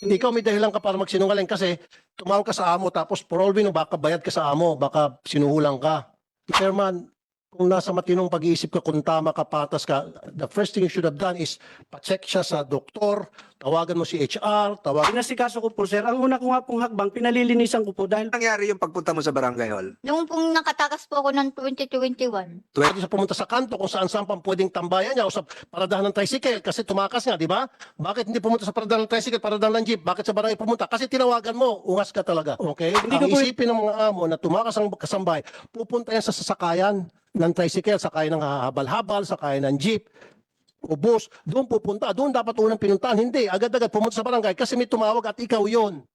Hindi ikaw may dahilan ka para magsinungaling kasi tumawag ka sa amo tapos for all we know, baka bayad ka sa amo, baka sinuhulang ka. Chairman, kung nasa matinong pag-iisip ka, kung tama ka, patas ka, the first thing you should have done is pa-check siya sa doktor, tawagan mo si HR, tawagan. Pinasikaso ko po, sir. Ang una ko nga pong hakbang, pinalilinisan ko po dahil Nangyari yung pagpunta mo sa barangay hall? Noong pong nakatakas po ako ng 2021. Pwede siya pumunta sa kanto kung saan-saan pang pwedeng tambayan niya o sa paradahan ng tricycle kasi tumakas nga, di ba? Bakit hindi pumunta sa paradahan ng tricycle, paradahan ng jeep? Bakit sa barangay pumunta? Kasi tinawagan mo, ungas ka talaga. Okay? Hindi Ang ko po- isipin ng mga amo na tumakas ang kasambahay, pupunta yan sa sasakayan ng tricycle, sakayan ng habal-habal, sakayan ng jeep, o bus, doon pupunta. Doon dapat unang pinuntahan. Hindi, agad-agad pumunta sa barangay kasi may tumawag at ikaw yon.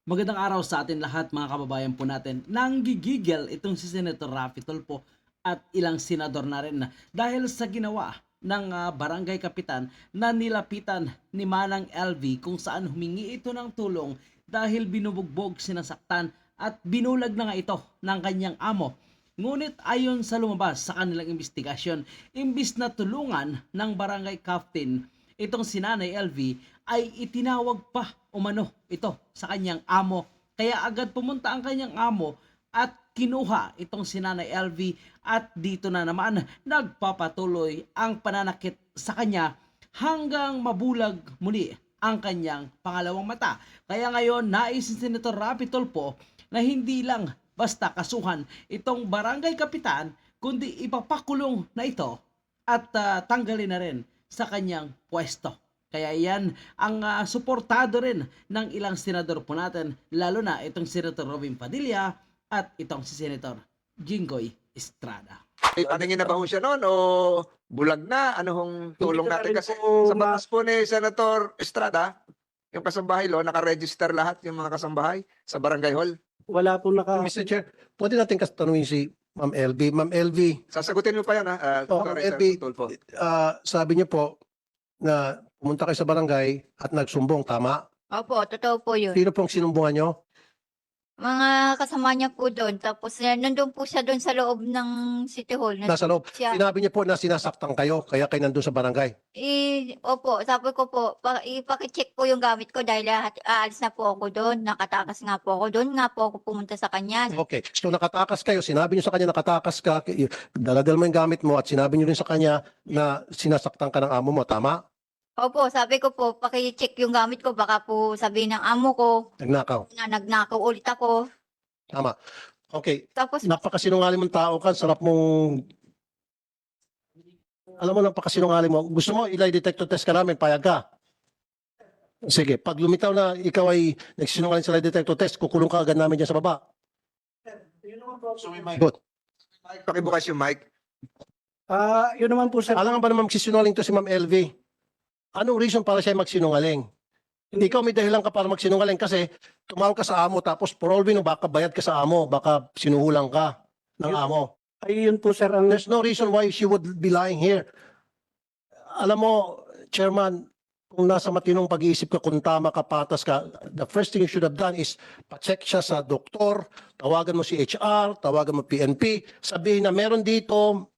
Magandang araw sa atin lahat mga kababayan po natin. Nanggigigil itong si Senator Raffy Tulfo at ilang senador na rin dahil sa ginawa ng barangay kapitan na nilapitan ni Manang LV kung saan humingi ito ng tulong dahil binubugbog, sinasaktan at binulag na nga ito ng kanyang amo. Ngunit ayon sa lumabas sa kanilang investigasyon, imbis na tulungan ng barangay captain, itong si Nanay LV ay itinawag pa umano ito sa kanyang amo. Kaya agad pumunta ang kanyang amo at kinuha itong si Nanay LV at dito na naman nagpapatuloy ang pananakit sa kanya hanggang mabulag muli ang kanyang pangalawang mata. Kaya ngayon nais ni Senator Raffy Tulfo na hindi lang basta kasuhan itong barangay kapitan, kundi ipapakulong na ito at tanggalin na rin sa kanyang pwesto. Kaya yan ang suportado rin ng ilang senador po natin, lalo na itong Senator Robin Padilla at itong si Senator Jinggoy Estrada. Paningin na ba ho siya noon o bulag na? Ano hong tulong ko na natin? rin Kasi po sa batas po ni Senator Estrada, yung kasambahay lo, nakaregister lahat yung mga kasambahay sa barangay hall. wala po Mr. Chair, pwede natin tanungin si Ma'am LV. Ma'am LV, Sasagutin mo pa yan, ha? Ma'am LV, Tulfo. sabi niyo po na pumunta kayo sa barangay at nagsumbong, tama? Opo, totoo po yun. Sino pong sinumbungan niyo? Mga kasama niya po doon. Tapos nandun po siya doon sa loob ng City Hall. Nasa loob. Siya. Sinabi niyo po na sinasaktan kayo, kaya kayo nandun sa barangay. Opo, sabi ko po, ipakicheck po yung gamit ko dahil aalis na po ako doon. Nakatakas nga po ako doon. Nga po ako pumunta sa kanya. Okay. So nakatakas kayo, sinabi niyo sa kanya nakatakas ka, daladal mo yung gamit mo at sinabi niyo rin sa kanya na sinasaktan ka ng amo mo, tama? Opo, sabi ko po, pakicheck yung gamit ko. Baka po sabihin ng amo ko Nagnakaw. na nagnakaw ulit ako. Tama. Okay. Tapos, Napakasinungaling mong tao ka, sarap mong... Alam mo, napakasinungaling mo. Gusto mo, ilay detector test ka namin, payag ka. Sige, pag lumitaw na ikaw ay nagsinungaling sa lie detector test, kukulong ka agad namin dyan sa baba. Good. Mike, pakibukas yung mic. yun naman po, sir. Alam nga ba naman magsisinungaling to si Ma'am LV? Anong reason para siya magsinungaling? Hindi ikaw may dahilan ka para magsinungaling kasi tumawag ka sa amo tapos for all we know, baka bayad ka sa amo, baka sinuhulang ka ng amo. Ay, yun po, sir. Ang There's no reason why she would be lying here. Alam mo, Chairman, kung nasa matinong pag-iisip ka, kung tama ka, patas ka, the first thing you should have done is pa-check siya sa doktor, tawagan mo si HR, tawagan mo PNP, sabihin na meron dito,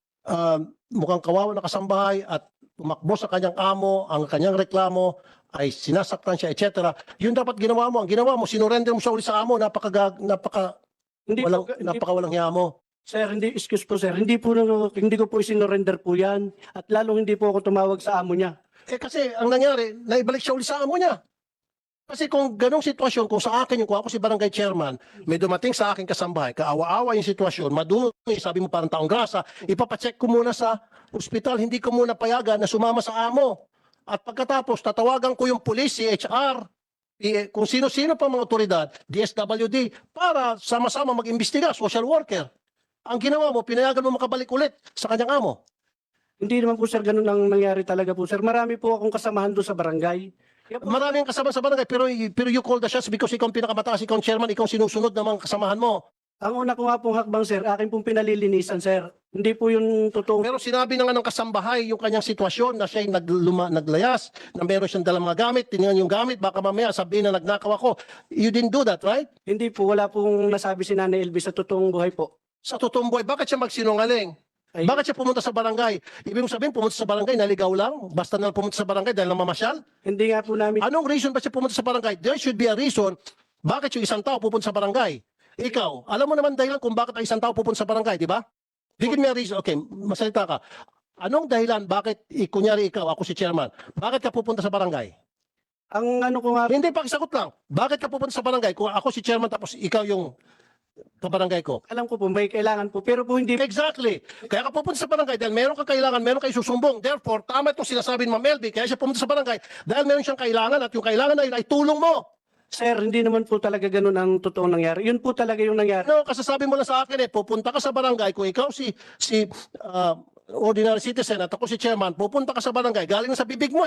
mukhang kawawa na kasambahay at tumakbo sa kanyang amo, ang kanyang reklamo ay sinasaktan siya, etc. Yun dapat ginawa mo. Ang ginawa mo, sinurrender mo siya ulit sa amo, hindi napaka walang hiya mo. sir, excuse po, sir. Hindi ko po isinorender po yan. At lalong hindi po ako tumawag sa amo niya. Eh kasi ang nangyari, naibalik siya ulit sa amo niya. Kasi kung ganong sitwasyon, kung sa akin, kung ako si barangay chairman, may dumating sa aking kasambahay, kaawa-awa yung sitwasyon, madumi, sabi mo parang taong grasa, ipapacheck ko muna sa ospital, hindi ko muna payagan na sumama sa amo. At pagkatapos, tatawagan ko yung police, si HR, kung sino-sino pa mga otoridad, DSWD, para sama-sama mag-imbestiga, social worker. Ang ginawa mo, pinayagan mo makabalik ulit sa kanyang amo. Hindi naman po, sir, ganun ang nangyari talaga po, sir. Marami po akong kasamahan doon sa barangay. Kaya po, Maraming kasama sa barangay, pero you call the shots because ikaw ang pinakamataas, ikaw ang chairman, ikaw ang sinusunod ng mga kasamahan mo. ang una ko nga pong hakbang, sir, akin pong pinalilinisan, sir. Hindi po yung totoong... Pero sinabi na nga ng kasambahay yung kanyang sitwasyon na siya naglayas, na meron siyang dalang mga gamit, tinignan yung gamit, baka mamaya sabihin na nagnakaw ako. You didn't do that, right? Hindi po, wala pong nasabi si Nanay Elvis sa totoong buhay po. Sa totoong buhay, bakit siya magsinungaling? Ay, Bakit siya pumunta sa barangay? Ibig sabihin, pumunta sa barangay, naligaw lang? Basta na pumunta sa barangay dahil namamasyal? hindi nga po namin, Anong reason ba siya pumunta sa barangay? There should be a reason bakit yung isang tao pupunta sa barangay. Ikaw, alam mo naman dahilan kung bakit ang isang tao pupunta sa barangay, di ba? Bigyan mo a reason. Okay, masalita ka. Anong dahilan bakit, kunyari ikaw, ako si chairman, bakit ka pupunta sa barangay? ang ano ko nga, Hindi, pakisagot lang. Bakit ka pupunta sa barangay kung ako si chairman tapos ikaw yung kabarangay ko? alam ko po, may kailangan po, pero po hindi, Exactly. Kaya ka pupunta sa barangay dahil meron kang kailangan, meron kayo susumbong. Therefore, tama itong sinasabi ni Ma'am LB, kaya siya pumunta sa barangay dahil meron siyang kailangan at yung kailangan na yun ay tulong mo. sir, hindi naman po talaga ganun ang totoong nangyari. Yun po talaga yung nangyari. No, kasasabi mo lang sa akin pupunta ka sa barangay kung ikaw ordinary citizen at ako si chairman, pupunta ka sa barangay, galing na sa bibig mo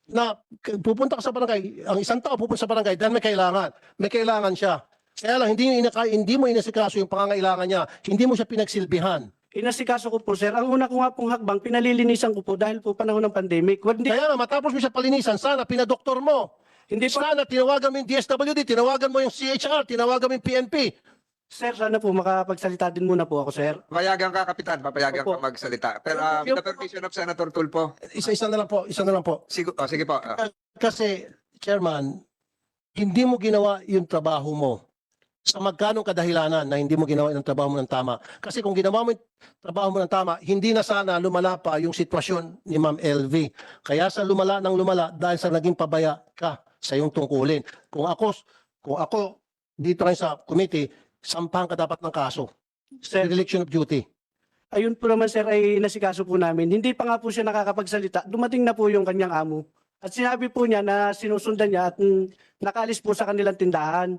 na pupunta ka sa barangay, ang isang tao pupunta sa barangay dahil may kailangan siya. Kaya lang, hindi mo inasikaso yung pangangailangan niya, hindi mo siya pinagsilbihan. Inasikaso ko po, sir. Ang una ko nga pong hakbang, pinalilinisan ko po dahil po panahon ng pandemic. Hindi, Kaya nga, matapos mo siya palinisan, sana pinadoktor mo. hindi po, Sana tinawagan mo yung DSWD, tinawagan mo yung CHR, tinawagan mo yung PNP. sir, sana po makapagsalita din muna po ako, sir. Papayagan ka, Kapitan. Papayagan Opo. ka magsalita. Pero with the permission of Senator Tulfo. Isa-isa na lang po. Sige po. Kasi, Chairman, hindi mo ginawa yung trabaho mo. Sa magkanong kadahilanan na hindi mo ginawa yung trabaho mo ng tama. Kasi kung ginawa mo yung trabaho mo ng tama, hindi na sana lumala pa yung sitwasyon ni Ma'am LV. Kaya sa lumala dahil sa naging pabaya ka sa iyong tungkulin. Kung ako dito ngayon sa committee, sampahan ka dapat ng kaso. Sir, Dereliction of duty. ayun po naman, sir, ay inasikaso po namin. Hindi pa nga po siya nakakapagsalita. Dumating na po yung kanyang amo. At sinabi po niya na sinusundan niya at nakaalis po sa kanilang tindahan.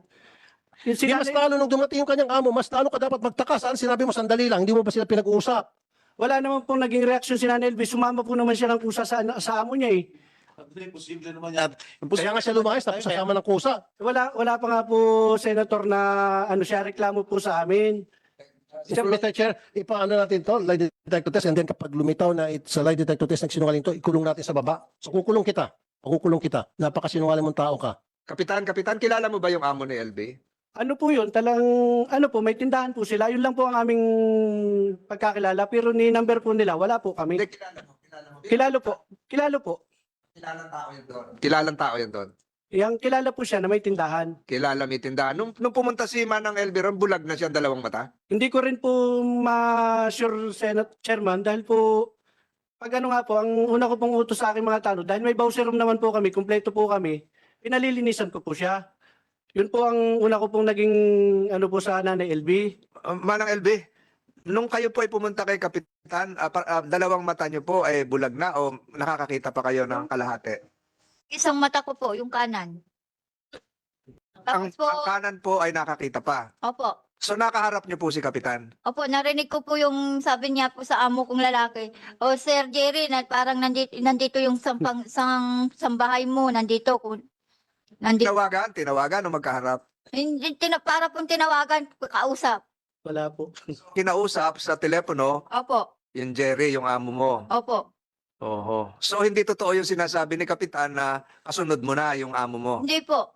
Yung Kaya mas sinabi- lalo nung dumating yung kanyang amo, mas lalo ka dapat magtaka. Saan sinabi mo sandali lang, hindi mo ba sila pinag-uusap? Wala naman po naging reaksyon si Nanay Elvis. Sumama po naman siya ng kusa sa amo niya eh. Posible naman yan. Kaya nga siya lumayas tapos sasama ng kusa. Wala pa nga po, Senator, na siya reklamo po sa amin. Mr. Chair, ipaano natin to, lie detector test, and then kapag lumitaw na sa lie detector test nagsinungaling to, ikulong natin sa baba. So kukulong kita. Napakasinungaling mong tao ka. Kapitan, kilala mo ba yung amo ni LB? Ano po yun? May tindahan po sila. Yun lang po ang aming pagkakilala. Pero ni number po nila, wala po kami. Hindi, kilala mo. Kilala po. Kilalang tao yun doon. Kilalang tao yun doon. Yang kilala po siya na may tindahan. Kilala may tindahan. Nung pumunta si Manang LB ron, bulag na siya ang dalawang mata. Hindi ko rin po ma-sure, Senate Chairman, dahil po, pag ano nga po, ang una ko pong utos sa aking mga tanong, dahil may bowser room naman po kami, kumpleto po kami, pinalilinisan ko po siya. Yun po ang una ko pong naging sa Nanay LB. Manang LB, nung kayo po ay pumunta kay Kapitan, dalawang mata niyo po ay bulag na o nakakakita pa kayo ng kalahati? Isang mata ko po, yung kanan. Ang, Tapos po, ang kanan po ay nakakita pa. opo. So nakaharap niyo po si Kapitan. Opo, narinig ko po yung sabi niya po sa amo kong lalaki. O Sir Jerry, parang nandito yung sambahay mo, nandito. Nandito. Tinawagan o magkaharap. Para pong tinawagan, kausap. Wala po. Kinausap sa telepono, Opo, yung Jerry, yung amo mo. opo. Oho. So hindi totoo yung sinasabi ni Kapitan na kasunod mo na yung amo mo. Hindi po.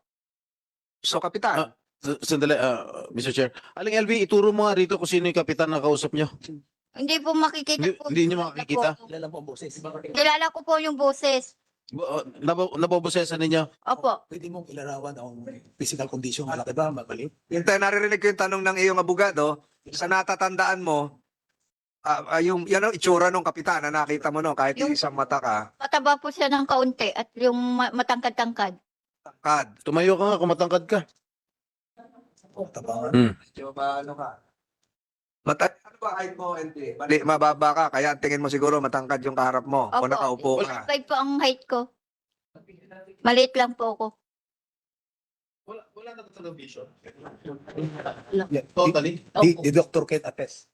So Kapitan, Sandali, Mr. Chair. Aling LB, ituro mo nga rito kung sino yung kapitan na kausap nyo. Hindi po makikita po. Hindi nyo makikita? Kilala ko po yung boses. Nabobosesan ninyo? Opo. Pwede mong ilarawan ang physical condition, malaki ba, mabalik? yung naririnig ko yung tanong ng iyong abogado, sa natatandaan mo, yung yan ang itsura ng Kapitan na nakita mo no, kahit Yung- isang mata ka, Mataba po siya ng kaunti at yung matangkad-tangkad. tangkad. Tumayo ka nga kung matangkad ka. Tabangan. Medyo ano ka? Ano ba height mo, LB? Mababa ka, kaya ang tingin mo siguro matangkad yung kaharap mo o Opo. nakaupo ka. 5 po ang height ko. Maliit lang po ako. Wala na talagang vision. Yeah, Totally. the doctor can attest.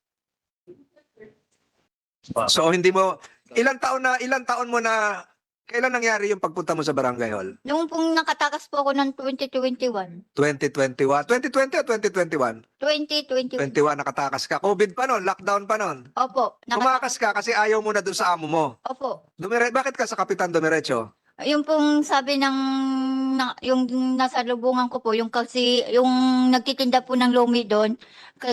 So hindi mo, ilang taon mo na, kailan nangyari yung pagpunta mo sa Barangay Hall? Nung pong nakatakas po ako ng 2021. 2021? 2020 o 2021? 2021. 21 nakatakas ka. COVID pa noon, lockdown pa noon. Opo. Tumakas ka kasi ayaw mo na doon sa amo mo. Opo. Bakit ka sa Kapitan dumiretso? Yung pong sabi yung nasa lubungan ko po, yung nagtitinda po ng lumi doon,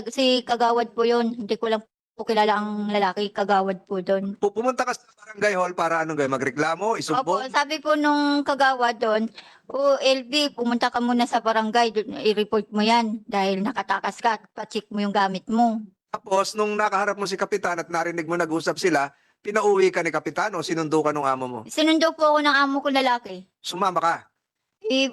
si Kagawad po yun, hindi ko lang po kilala ang lalaki, kagawad po doon. Pumunta ka sa barangay hall para anong gawin? Magreklamo? Opo, Isumbong? sabi po nung kagawad doon, o LB, pumunta ka muna sa barangay, i-report mo yan dahil nakatakas ka, pa-check mo yung gamit mo. Tapos, nung nakaharap mo si Kapitan at narinig mo nag-usap sila, pinauwi ka ni Kapitan o sinundo ka ng amo mo? Sinundo po ako ng amo ko lalaki. Sumama ka.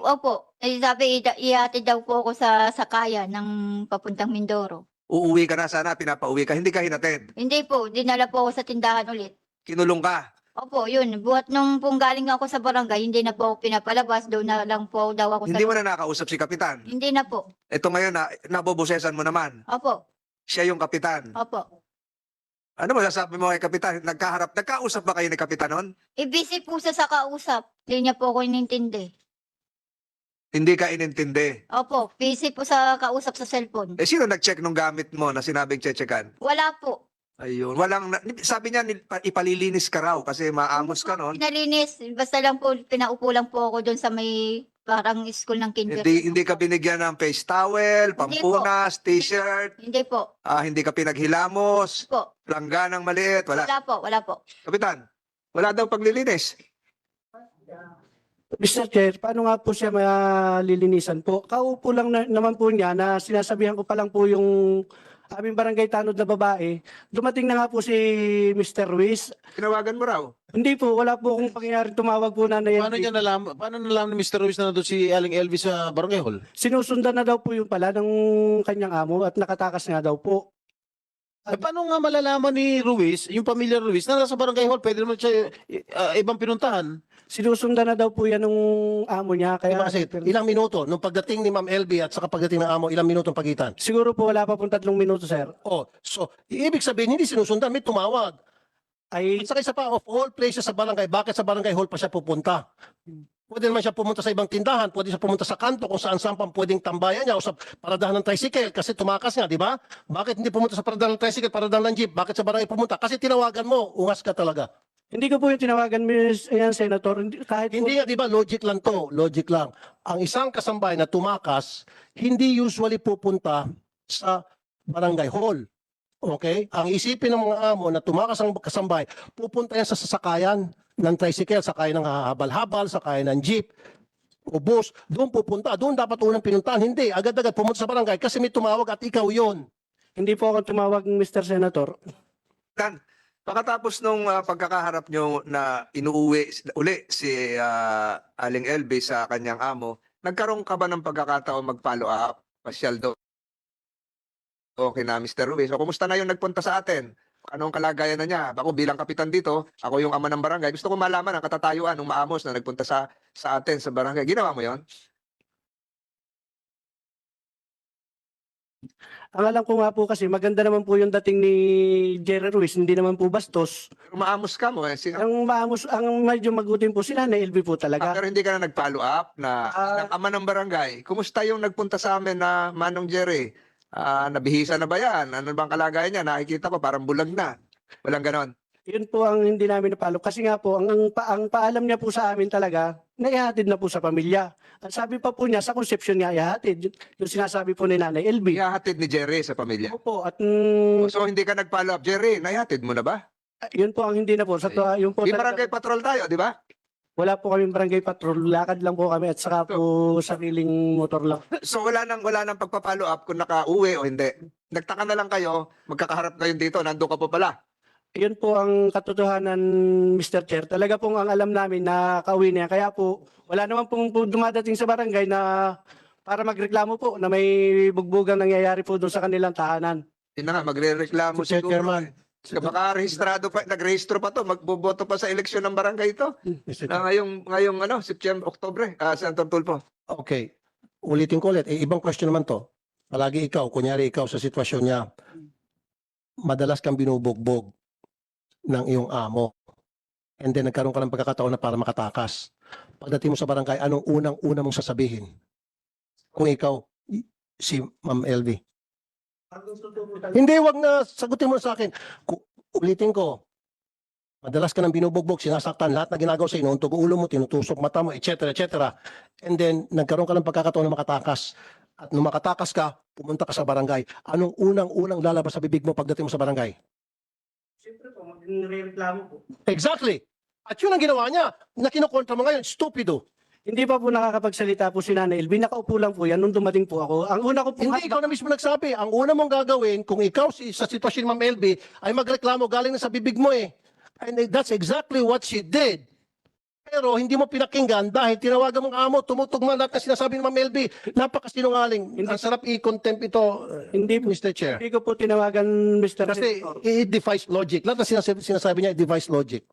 Opo, sabi, ihatid daw po ako sa sakayan ng papuntang Mindoro. Uuwi ka na sana, pinapauwi ka. Hindi ka hinatid. Hindi po, dinala po ako sa tindahan ulit. Kinulong ka. Opo, yun. Buhat nung pong galing ako sa barangay, hindi na po ako pinapalabas. Doon na lang po daw ako Hindi sa... mo na nakausap si Kapitan. Hindi na po. Ito ngayon, nabobosesan mo naman. Opo, Siya yung Kapitan. opo. Ano mo sasabi mo kay Kapitan? Nagkausap ba kayo ni Kapitan nun? Busy po siya sa kausap. Hindi niya po ako inintindi. Hindi ka inintindi. Opo, busy po sa kausap sa cellphone. Sino nag-check nung gamit mo na sinabing chechekan? Wala po. Ayun. Sabi niya, ipalilinis ka raw kasi maamos ka nun. Pinalinis. Basta lang po, pinaupo lang po ako doon sa may parang school ng kinder. Hindi ka binigyan ng face towel, pampunas, t-shirt, Hindi po. hindi ka pinaghilamos, Po. langganang maliit, wala. Wala po, wala po. Kapitan, wala daw paglilinis. Mr. Chair, paano nga po siya malilinisan po? Kaupo lang naman po niya na sinasabihan ko pa lang po yung aming barangay tanod na babae. Dumating na nga po si Mr. Ruiz. Tinawagan mo raw. Hindi po, wala po akong pangyayaring tumawag po na Paano nalaman ni Mr. Ruiz na nandun si Aling LV sa barangay hall? Sinusundan na daw po yung pala ng kanyang amo at nakatakas nga daw po. Paano nga malalaman ni Ruiz, yung pamilya Ruiz, na nasa barangay hall, pwede naman siya ibang pinuntahan? Sinusundan na daw po yan ng amo niya. Kaya Kaya kasi, ilang minuto, nung pagdating ni Ma'am LB at saka pagdating ng amo, ilang minuto ang pagitan? siguro po wala pa pong 3 minuto, sir. Oh, so, ibig sabihin, hindi sinusundan, may tumawag. Ay, At saka isa pa, of all places sa barangay, bakit sa barangay hall pa siya pupunta? Pwede naman siya pumunta sa ibang tindahan, pwede siya pumunta sa kanto kung saan pang pwedeng tambayan niya o sa paradahan ng tricycle kasi tumakas nga, di ba? Bakit hindi pumunta sa paradahan ng tricycle, paradahan ng jeep? Bakit sa barangay pumunta? Kasi tinawagan mo, ungas ka talaga. hindi ko po yung tinawagan, Ayan, Senator. Kahit Hindi nga, di ba, logic lang to, logic lang. Ang isang kasambahay na tumakas, hindi usually pupunta sa barangay hall. Okay? Ang isipin ng mga amo na tumakas ang kasambahay, pupunta yan sa sasakayan ng tricycle, sakayan ng habal-habal, sakayan ng jeep, o bus, doon pupunta. Doon dapat unang pinuntahan. Hindi, agad-agad pumunta sa barangay kasi may tumawag at ikaw yon. hindi po ako tumawag, Mr. Senator. Dan, pagkatapos nung pagkakaharap nyo na inuuwi uli si Aling LB sa kanyang amo, nagkaroon ka ba ng pagkakataon mag-follow up? Pasyal do. Okay na, Mr. Ruiz. So, kumusta na yung nagpunta sa atin? Anong kalagayan na niya? Ako bilang kapitan dito, ako yung ama ng barangay. Gusto ko malaman ang katatayuan ng maamos na nagpunta sa atin sa barangay. Ginawa mo yon? Ang alam ko nga po kasi maganda naman po yung dating ni Jerry Ruiz, hindi naman po bastos. Maamos ka mo. Ang medyo magutin po sila na LB po talaga. Pero hindi ka na nag-follow up na ng ama ng barangay. Kumusta yung nagpunta sa amin na Manong Jerry? Nabihisa na ba yan? Ano bang kalagayan niya? Nakikita ko parang bulag na. Walang ganon. Yun po ang hindi namin napalo. Kasi nga po, ang paalam niya po sa amin talaga, naihatid na po sa pamilya. Ang sabi pa po niya, sa conception niya, ihatid. Yung sinasabi po ni Nanay LB. Ihahatid ni Jerry sa pamilya. Opo, at So hindi ka nag-follow up. Jerry, naihatid mo na ba? yun po ang hindi na po. Yun po Di talaga- barangay patrol tayo, di ba? wala po kaming barangay patrol. Lakad lang po kami at saka po sariling motor lang. So wala nang pagpa-follow up kung nakauwi o hindi. Nagtaka na lang kayo, magkakaharap kayo dito, nandun ka po pala. Yun po ang katotohanan, Mr. Chair. Talaga pong ang alam namin na kauwi niya. Kaya po, wala naman pong dumadating sa barangay na para magreklamo po na may bugbugang nangyayari po doon sa kanilang tahanan. Yun na nga, magre-reklamo Mr. siguro. Chairman. Baka rehistrado pa, nagrehistro pa to, magboboto pa sa eleksyon ng barangay ito. Mr. Na ngayong September, Oktubre, Senator Tulfo. Okay. Ulitin ko ulit. Ibang question naman to. Palagi ikaw, kunyari ikaw sa sitwasyon niya, madalas kang binubugbog ng iyong amo. And then nagkaroon ka ng pagkakataon na para makatakas. Pagdating mo sa barangay, anong unang-una mong sasabihin? Kung ikaw, si Ma'am LV. Hindi, wag na sagutin mo sa akin. Ulitin ko. Madalas ka nang binubugbog, sinasaktan, lahat na ginagawa sa inuuntog ulo mo, tinutusok mata mo, etc. etc. And then, nagkaroon ka ng pagkakataon na makatakas. At nung makatakas ka, pumunta ka sa barangay. Anong unang-unang lalabas sa bibig mo pagdating mo sa barangay? Siyempre po, magre-reklamo po. Exactly. At yun ang ginawa niya, na kinukontra mo ngayon, stupido. Hindi pa po nakakapagsalita po si Nanay LV. Nakaupo lang po yan nung dumating po ako. Ang una ko po Hindi, ikaw na mismo nagsabi. Ang una mong gagawin, kung ikaw sa sitwasyon ni Ma'am LB, ay magreklamo galing na sa bibig mo eh. And that's exactly what she did. Pero hindi mo pinakinggan dahil tinawagan mong amo, tumutugma lahat na sinasabi ni Ma'am LB. Napakasinungaling. Ang sarap i-contempt ito, Hindi po. Mr. Chair. Hindi ko po tinawagan, Mr. Kasi Senator. it defies logic. Lahat na sinasabi niya, it defies logic.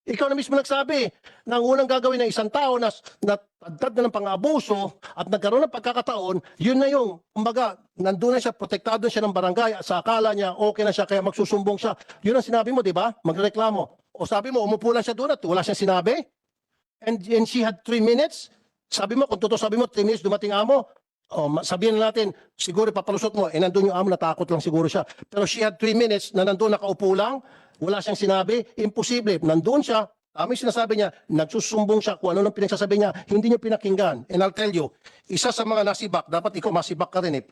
Ikaw na mismo nagsabi na ang unang gagawin ng isang tao na natagdad na ng pang-abuso at nagkaroon ng pagkakataon, yun na yung, kumbaga, nandun na siya, protektado na siya ng barangay at sa akala niya, okay na siya, kaya magsusumbong siya. Yun ang sinabi mo, di ba? Magreklamo. O sabi mo, umupo lang siya doon at wala siyang sinabi? And she had 3 minutes? Sabi mo, kung totoo sabi mo, 3 minutes dumating amo, sabihin na natin, siguro papalusot mo, nandun yung amo, natakot lang siguro siya. Pero she had 3 minutes na nandun nakaupo lang, wala siyang sinabi, imposible. Nandun siya, yung sinasabi niya, nagsusumbong siya kung ano nang pinagsasabi niya, hindi niyo pinakinggan. And I'll tell you, isa sa mga nasibak, dapat ikaw masibak ka rin eh.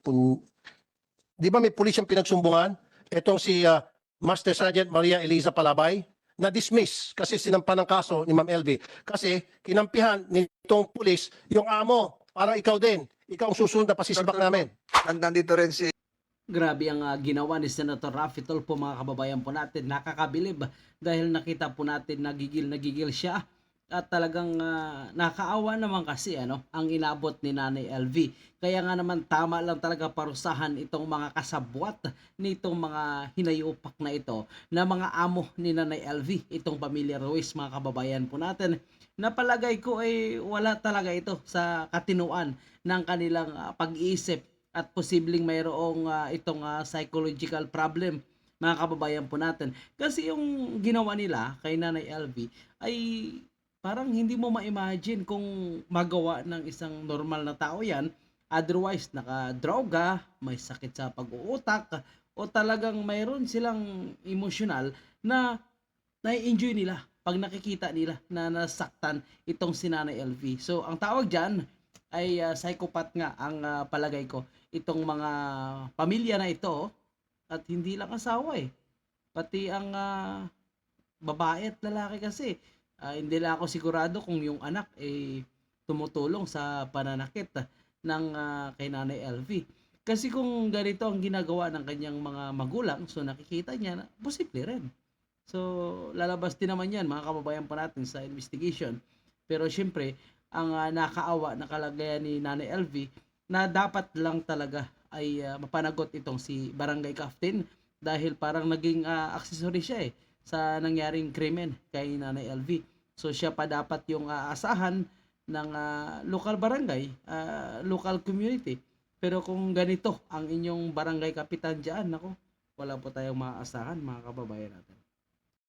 Di ba may pulis yung pinagsumbungan? Itong si Master Sergeant Maria Eliza Palabay, na-dismiss kasi sinampan ng kaso ni Ma'am LV. Kasi kinampihan nitong pulis yung amo, para ikaw din. Ikaw ang susunod na pasisibak namin. Nandito rin si Grabe ang ginawa ni Senator Raffy Tulfo, mga kababayan po natin. Nakakabilib dahil nakita po natin nagigil siya at talagang nakaawa naman kasi ang inabot ni Nanay LV. Kaya nga naman tama lang talaga parusahan itong mga kasabwat nitong mga hinayupak na ito na mga amo ni Nanay LV, itong pamilya Ruiz, mga kababayan po natin. Napalagay ko ay wala talaga ito sa katinuan ng kanilang pag-iisip at posibleng mayroong itong psychological problem, mga kababayan po natin. Kasi yung ginawa nila kay Nanay LV ay parang hindi mo ma-imagine kung magawa ng isang normal na tao yan. Otherwise, nakadroga, may sakit sa pag-uutak, o talagang mayroon silang emosyonal na nai-enjoy nila pag nakikita nila na nasaktan itong si Nanay LV. So, ang tawag dyan ay psychopath nga ang palagay ko itong mga pamilya na ito, at hindi lang asawa pati ang babae at lalaki kasi hindi lang ako sigurado kung yung anak tumutulong sa pananakit ng kay Nanay LV. Kasi kung ganito ang ginagawa ng kanyang mga magulang, so nakikita niya na posible rin. So lalabas din naman yan, mga kababayan pa natin, sa investigation. Pero syempre ang nakaawa na kalagayan ni Nanay LV na dapat lang talaga ay mapanagot itong si Barangay Captain dahil parang naging accessory siya sa nangyaring krimen kay Nanay LV. So siya pa dapat yung aasahan ng local barangay, local community. Pero kung ganito ang inyong barangay kapitan dyan, nako, wala po tayong maaasahan, mga kababayan natin.